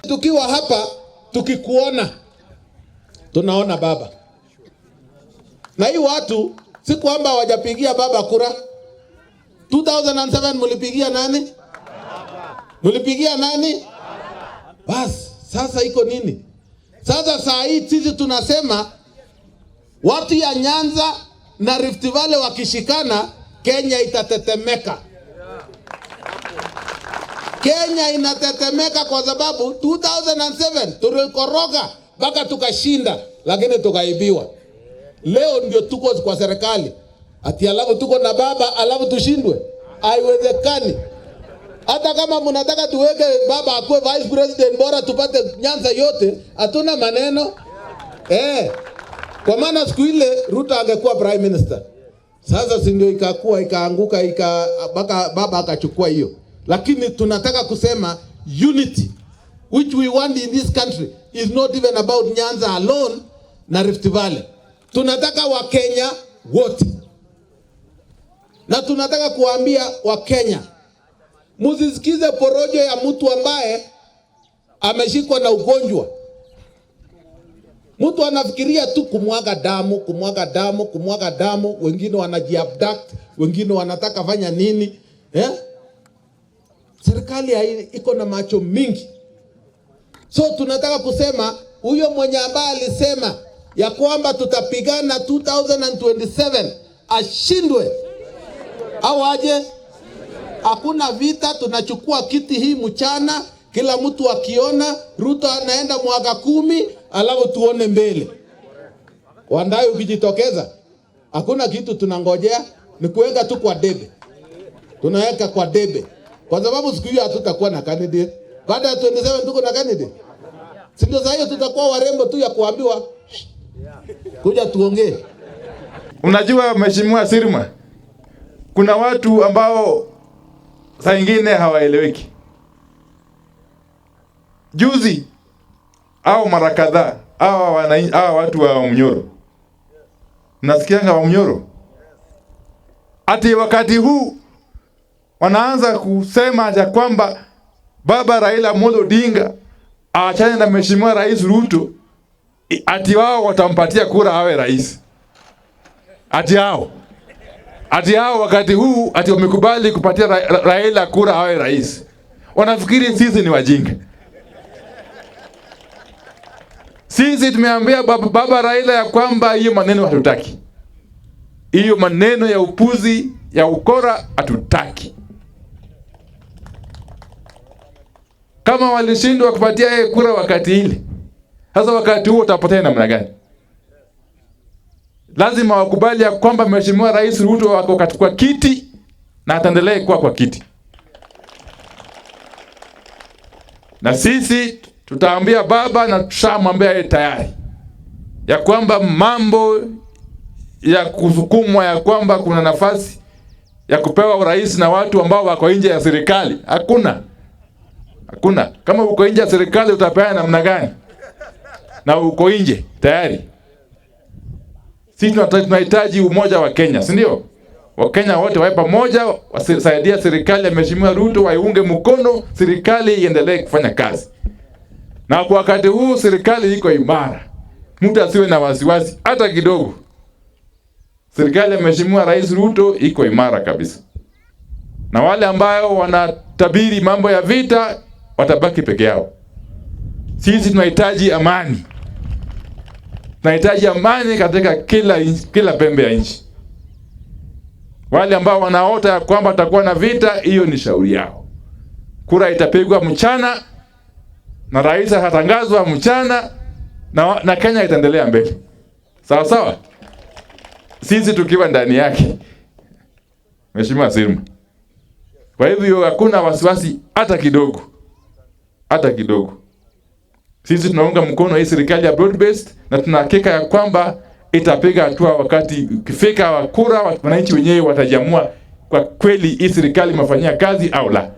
tukiwa hapa tukikuona tunaona baba. Na hii watu si kwamba hawajapigia baba kura. 2007 mulipigia nani? Mulipigia nani? Bas, sasa iko nini? Sasa saa hii sisi tunasema watu ya Nyanza na Rift Valley wakishikana, Kenya itatetemeka. Kenya inatetemeka kwa sababu 2007 tulikoroga mpaka tukashinda, lakini tukaibiwa. Leo ndio tuko kwa serikali. Ati alafu tuko na baba alafu tushindwe? Haiwezekani. Hata kama mnataka tuweke baba akuwe vice president bora tupate Nyanza yote, hatuna maneno. Kwa maana siku ile Ruto angekuwa prime minister. Sasa si ndio ikakuwa ikaanguka mpaka baba akachukua hiyo. Lakini tunataka kusema unity which we want in this country is not even about Nyanza alone na Rift Valley. Tunataka Wakenya wote. Na tunataka kuambia Wakenya, msisikize porojo ya mtu ambaye ameshikwa na ugonjwa. Mtu anafikiria tu kumwaga damu, wengine wanajiabduct, wengine wanataka fanya nini? Serikali iko na macho mingi. So tunataka kusema huyo mwenye ambaye alisema ya kwamba tutapigana 2027 ashindwe. Au aje? Hakuna vita, tunachukua kiti hii mchana, kila mtu akiona Ruto anaenda mwaka 10, alafu tuone mbele. Wandayo ukijitokeza, hakuna kitu tunangojea, ni kuweka tu kwa debe. Tunaweka kwa debe. Kwa sababu siku hiyo hatutakuwa na candidate. Baada ya 27 tuko na candidate. Siku za hiyo tutakuwa warembo tu ya kuambiwa kuja tuongee. Unajua Mheshimiwa Sirma, kuna watu ambao saa nyingine hawaeleweki. Juzi au mara kadhaa hawa watu wa Munyoro, nasikianga wa Munyoro, ati wakati huu wanaanza kusema ya kwamba baba Raila Amolo Odinga aachane na Mheshimiwa Rais Ruto, ati wao watampatia kura awe rais. Ati hao wakati huu ati wamekubali kupatia Raila kura awe rais. Wanafikiri sisi ni wajinga. Sisi tumeambia baba Raila ya kwamba hiyo maneno hatutaki. Hiyo maneno ya upuzi, ya ukora hatutaki. Kama walishindwa kupatia yeye kura wakati ile, sasa wakati huo utapotea namna gani? Lazima wakubali ya kwamba Mheshimiwa Rais Ruto wako katika kiti na ataendelea kuwa kwa kiti. Na sisi tutaambia baba na tushamwambia yeye tayari ya kwamba mambo ya kusukumwa ya kwamba kuna nafasi ya kupewa urais na watu ambao wako nje ya serikali, hakuna. Kama uko nje ya serikali utapeana namna gani? Na uko nje tayari. Sisi tunahitaji umoja wa Kenya, si ndio? Wakenya wote wawe pamoja, wasaidia serikali ya Mheshimiwa Ruto, waiunge mkono serikali iendelee kufanya kazi. Na kwa wakati huu serikali iko imara. Mtu asiwe na wasiwasi hata kidogo. Serikali ya Mheshimiwa Rais Ruto iko imara kabisa. Na wale ambao wanatabiri mambo ya vita watabaki peke yao. Sisi tunahitaji amani. Tunahitaji amani katika kila pembe ya nchi. Wale ambao wanaota ya kwamba watakuwa na vita, hiyo ni shauri yao. Kura itapigwa mchana na rais atatangazwa mchana na Kenya itaendelea mbele. Sawa sawa? Sisi tukiwa ndani yake. Mheshimiwa Sirma. Kwa hivyo hakuna wasiwasi hata kidogo. Hata kidogo. Sisi tunaunga mkono hii serikali ya broad based na tunahakika ya kwamba itapiga hatua wakati ukifika wa kura, wananchi wenyewe watajiamua kwa kweli hii serikali imefanyia kazi au la.